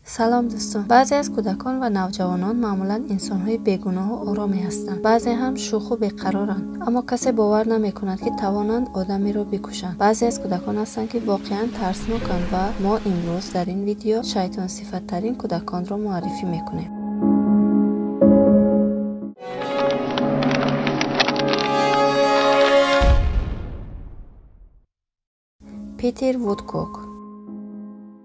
سلام دوستان. بعضی از کودکان و نوجوانان معمولا انسان‌های بیگناه و آرامی هستند. بعضی هم شوخ و بیقرارند، اما کسی باور نمی‌کند که توانند آدمی را بکشند. بعضی از کودکان هستند که واقعا ترسناکند و ما امروز در این ویدیو شیطان صفت‌ترین کودکان را معرفی می‌کنیم. پیتر وودکوک.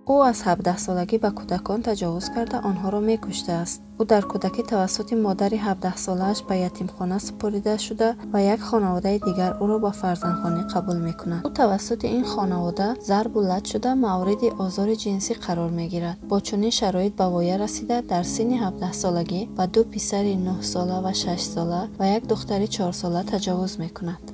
او از 17 سالگی به کودکان تجاوز کرده آنها را می‌کشته است. او در کودکی توسط مادر 17 ساله‌اش به یتیمخانه سپرده شده و یک خانواده دیگر او را به فرزندخانه قبول می‌کند. او توسط این خانواده ضرب و لج شده مورد آزار جنسی قرار می‌گیرد. با چنین شرایط به وایه رسیده در سن 17 سالگی به 2 پسر 9 ساله و 6 ساله و یک دختر 4 ساله تجاوز می‌کند.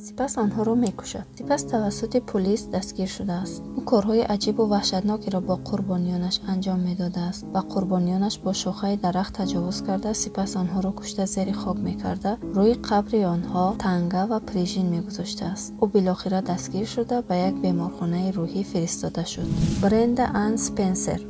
سپس آنها را می‌کشد. سپس توسط پلیس دستگیر شده است. او کارهای عجیب و وحشتناکی را با قربانیانش انجام می‌داده است و قربانیانش با شاخه درخت تجاوز کرده سپس آنها را کشته زیر خاک می‌کرده. روی قبر آنها تنگه و پریژین می‌گذاشته است. او بالاخره دستگیر شده به یک بیمارخانه روحی فرستاده شد. برندا ان اسپنسر.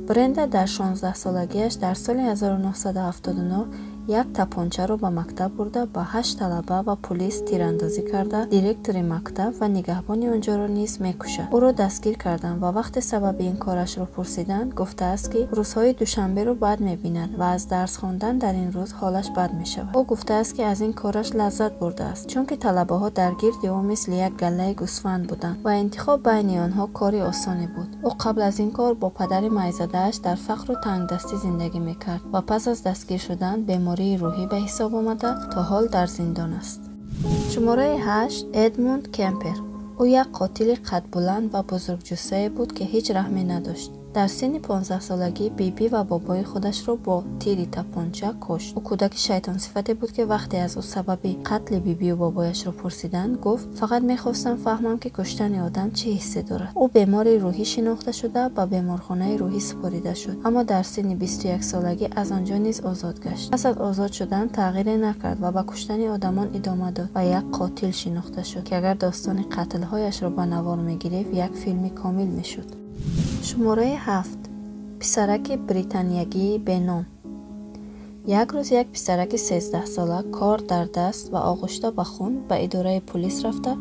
برندا در 16 سالگیش در سال 1979 یک تپانچه را به مکتب برده به 8 طلبه و پلیس تیراندازی کرده. دیرکتور مکتب و نگهبان آنجا را نیز می‌کشد. او را دستگیر کردند و وقتی سبب این کارش را پرسیدند گفته است که روزهای دوشنبه را بد می‌بیند و از درس خواندن در این روز حالش بد می‌شود. او گفته است که از این کارش لذت برده است چون که طلبه‌ها در گرد او مثل یک گله گوسفند بودند و انتخاب بین آنها کاری آسانی بود. او قبل از این کار با پدر مایزاده‌اش در فقر و تنگدستی زندگی می‌کرد و پس از دستگیر شدن بیماری روحی به حساب آمده تا حال در زندان است. شماره 8 ادموند کمپر. او یک قاتل قد بلند و بزرگ جثه بود که هیچ رحمی نداشت. در سن 15 سالگی بیبی و بابای خودش را با تیر تپانچه کشت. او کودک شیطان صفتی بود که وقتی از او سبب قتل بیبی و بابایش را پرسیدند گفت فقط می‌خواستم فهمم که کشتن آدم چه حسی دارد. او بیمار روحی شناخته شده به بیمارخانه روحی سپرده شد، اما در سن 21 سالگی از آنجا نیز آزاد گشت. پس از آزاد شدن تغییری نکرد و به کشتن آدمان ادامه داد و یک قاتل شناخته شد که اگر داستان قتل‌هایش را به نوار می‌گرفت یک فیلم کامل می‌شد. شماره 7 پسرک بریتانیایی به نام. یک روز یک پسرک 13 ساله کار در دست و آغشته به خون به اداره پلیس رفته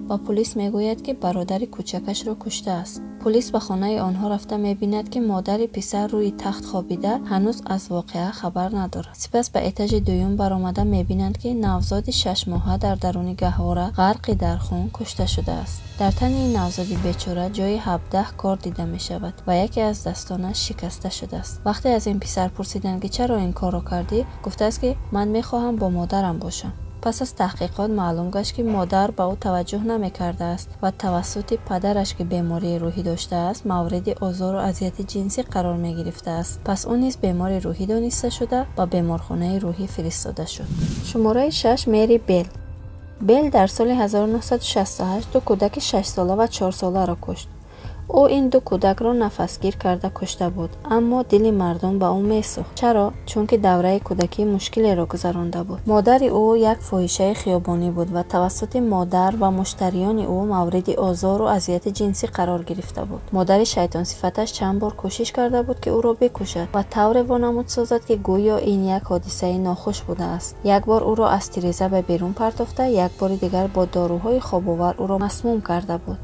و پلیس میگوید که برادر کوچکش را کشته است. پلیس به خانه آنها رفته میبیند که مادر پسر روی تخت خوابیده هنوز از واقعه خبر ندارد. سپس به اتاج دوم برآمده میبینند که نوزاد 6 ماهه در درون گهواره غرق در خون کشته شده است. در تن این نوزاد بیچاره جای 17 کار دیده می شود و یکی از دستانش شکسته شده است. وقتی از این پسر پرسیدند که چرا این کار را کردی گفته است که من میخواهم با مادرم باشم. پس از تحقیقات معلوم گشت که مادر به او توجه نمی‌کرده است و توسط پدرش که بیماری روحی داشته است مورد آزار و اذیت جنسی قرار می‌گرفته است. پس او نیز بیماری روحی دانسته شده و بیمارخانه روحی فرستاده شد. شماره 6 مری بیل. بیل در سال 1968 دو کودک 6 ساله و 4 ساله را کشت. او این دو کودک را نفسگیر کرده کشته بود، اما دل مردم به او میسوخت. چرا؟ چون که دوره کودکی مشکلی را گذرانده بود. مادر او یک فاحشه خیابانی بود و توسط مادر و مشتریان او مورد آزار و اذیت جنسی قرار گرفته بود. مادر شیطان صفتش چند بار کوشش کرده بود که او را بکشد و طور وانمود سازد که گویا این یک حادثه ناخوش بوده است. یک بار او را از تیریزه به بیرون پرتافته، یک بار دیگر با داروهای خواب‌آور او را مسموم کرده بود.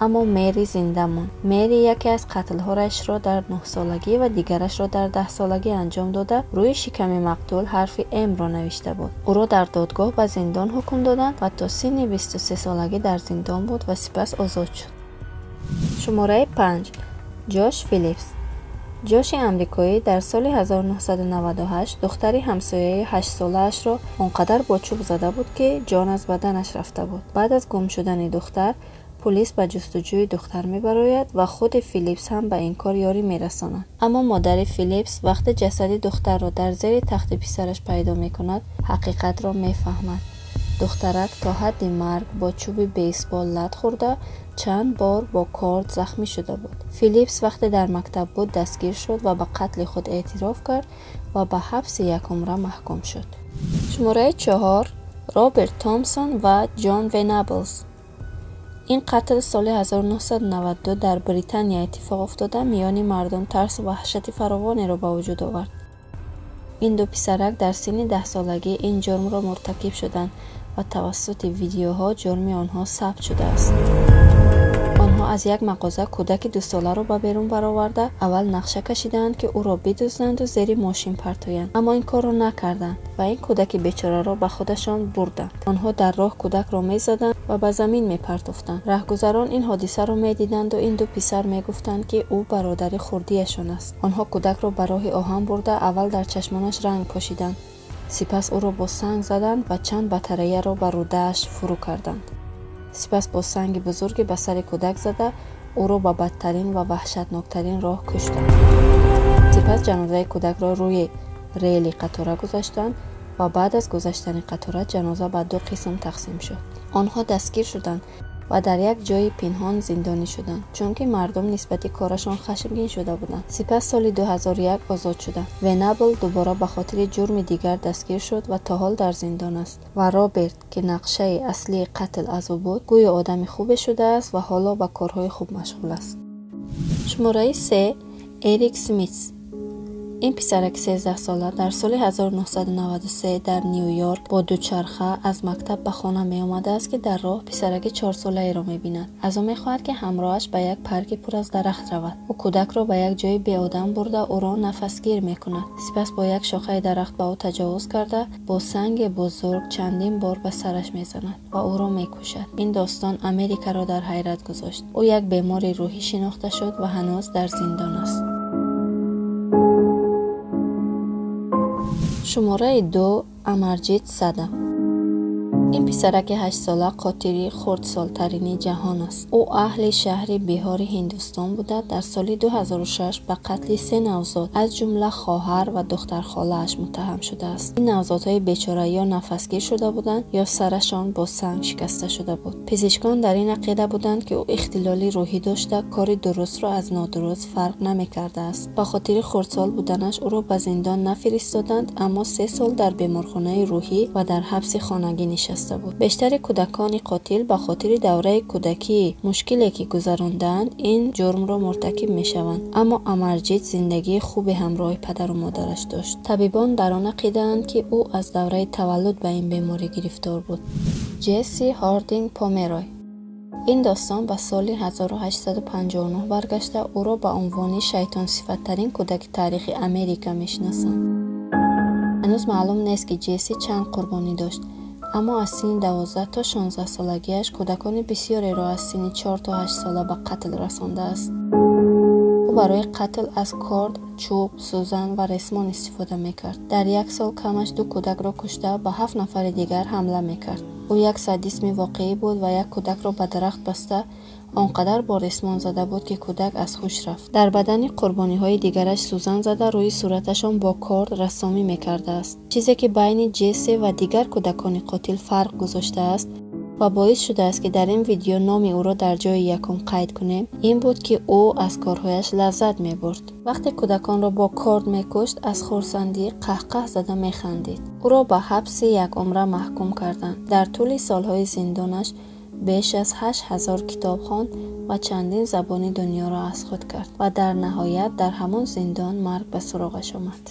اما مری زنده ماند. مری یکی از قتل‌هایش را در 9 سالگی و دیگرش را در 10 سالگی انجام داده روی شکم مقتول حرف ام را نوشته بود. او را در دادگاه به زندان حکم دادند و تا سن 23 سالگی در زندان بود و سپس آزاد شد. شماره 5 جاش فیلیپس. جاش امریکایی در سال 1998 دختری همسایه 8 ساله‌اش را آنقدر با چوب زده بود که جان از بدنش رفته بود. بعد از گم شدن دختر پلیس به جستجوی دختر می‌براید و خود فیلیپس هم به این کار یاری می‌رساند. اما مادر فیلیپس وقتی جسد دختر را در زیر تخت پسرش پیدا می‌کند حقیقت را می‌فهمد. دخترک تا حد مرگ با چوب بیسبال لت خورده چند بار با کارد زخمی شده بود. فیلیپس وقتی در مکتب بود دستگیر شد و به قتل خود اعتراف کرد و به حبس 1 عمره محکوم شد. شماره 4 رابرت تامسون و جان ونابلز. این قتل سال 1992 در بریتانیا اتفاق افتاده میان مردم ترس و وحشت فراوانی را به وجود آورد. این دو پسرک در سن 10 سالگی این جرم را مرتکب شدند و توسط ویدیوها جرم آنها ثبت شده است. آنها از یک مغازه کودک 2 ساله را به بیرون برآورده اول نقشه کشیدند که او را بدزدند و زیر ماشین پرتایند، اما این کار را نکردند و این کودک بیچاره را به خودشان بردند. آنها در راه کودک را می‌زدند و به زمین می‌پرتافتند. راهگذران این حادثه را می‌دیدند و این دو پسر می‌گفتند که او برادر خردیشان است. آنها کودک را به راه آهن برده اول در چشمانش رنگ پاشیدند، سپس او را با سنگ زدند و چند بطریه را بر روده‌اش فرو کردند. سپس با سنگ بزرگی به سر کودک زده او را به بدترین و وحشتناکترین راه کشتند. سپس جنازه کودک را روی ریل قطار گذاشتند و بعد از گذشتن قطار جنازه به 2 قسم تقسیم شد. آنها دستگیر شدند و در یک جای پنهان زندانی شدند چون که مردم نسبت کارشان خشمگین شده بودند. سپس سال 2001 آزاد شدند. ونبل دوباره به خاطر جرم دیگر دستگیر شد و تا حال در زندان است و رابرت که نقشه اصلی قتل از او بود گویا آدم خوب شده است و حالا به کارهای خوب مشغول است. شماره 3 اریک سمیت. این پسرک 13 ساله در سال 1993 در نیویورک با دوچرخه از مکتب به خانه می آمده است که در راه پسرک 4 ساله ای را می بیند. از او می خواهد که همراهش به یک پارک پر از درخت رود. او کودک را به یک جای بی آدم برده او را نفسگیر می کند. سپس با یک شاخه درخت به او تجاوز کرده با سنگ بزرگ چندین بار به سرش می زند و او را می کشد. این داستان امریکا را در حیرت گذاشت. او یک بیمار روحی شناخته شد و هنوز در زندان است. شماره 2 امرجیت سادا. این پسرک 8 ساله قاتل خردسال‌ترین جهان است. او اهل شهر بیهار هندوستان بوده. در سال 2006 به قتل 3 نوزاد از جمله خواهر و دختر خاله‌اش متهم شده است. این نوزادهای بیچاره یا نفسگیر شده بودند یا سرشان با سنگ شکسته شده بود. پزشکان در این عقیده بودند که او اختلال روحی داشته، کار درست را از نادرست فرق نمی‌کرده است. به خاطر خردسال بودنش او را به زندان نفرستادند، اما 3 سال در بیمارخانه روحی و در حبس خانگی نشست بود. بیشتر کودکان قاتل به خاطر دوره کودکی مشکلی که گذراندند این جرم را مرتکب می شوند. اما امرجیت زندگی خوبی همراه پدر و مادرش داشت. طبیبان در آن عقیده‌اند که او از دوره تولد به این بیماری گرفتار بود. جسی هاردینگ پومروی. این داستان به سال 1859 برگشته او را به عنوان شیطان صفت‌ترین کودک تاریخ امریکا می‌شناسند. هنوز معلوم نیست که جسی چند قربانی داشت، اما از سن 12 تا 16 سالگیش کودکان بسیاری را از سن 4 تا 8 ساله به قتل رسانده است. او برای قتل از کارد، چوب، سوزن و رسمان استفاده میکرد. در 1 سال کمش 2 کودک را کشته به 7 نفر دیگر حمله میکرد. او یک سادیسم واقعی بود و یک کودک را به درخت بسته آنقدر با رسمان زده بود که کودک از هوش رفت. در بدن قربانی های دیگرش سوزن زده روی صورتشان با کارد رسامی میکرده است. چیزی که بین جسی و دیگر کودکان قاتل فرق گذاشته است و باعث شده است که در این ویدیو نام او را در جای یکم قید کنیم این بود که او از کارهایش لذت میبرد. وقتی کودکان را با کارد میکشت از خرسندی قهقه زده میخندید. او را به حبس 1 عمره محکوم کردند. در طول سالهای زندانش بیش از 8000 کتاب خواند و چندین زبان دنیا را از خود کرد و در نهایت در همان زندان مرگ به سراغش آمد.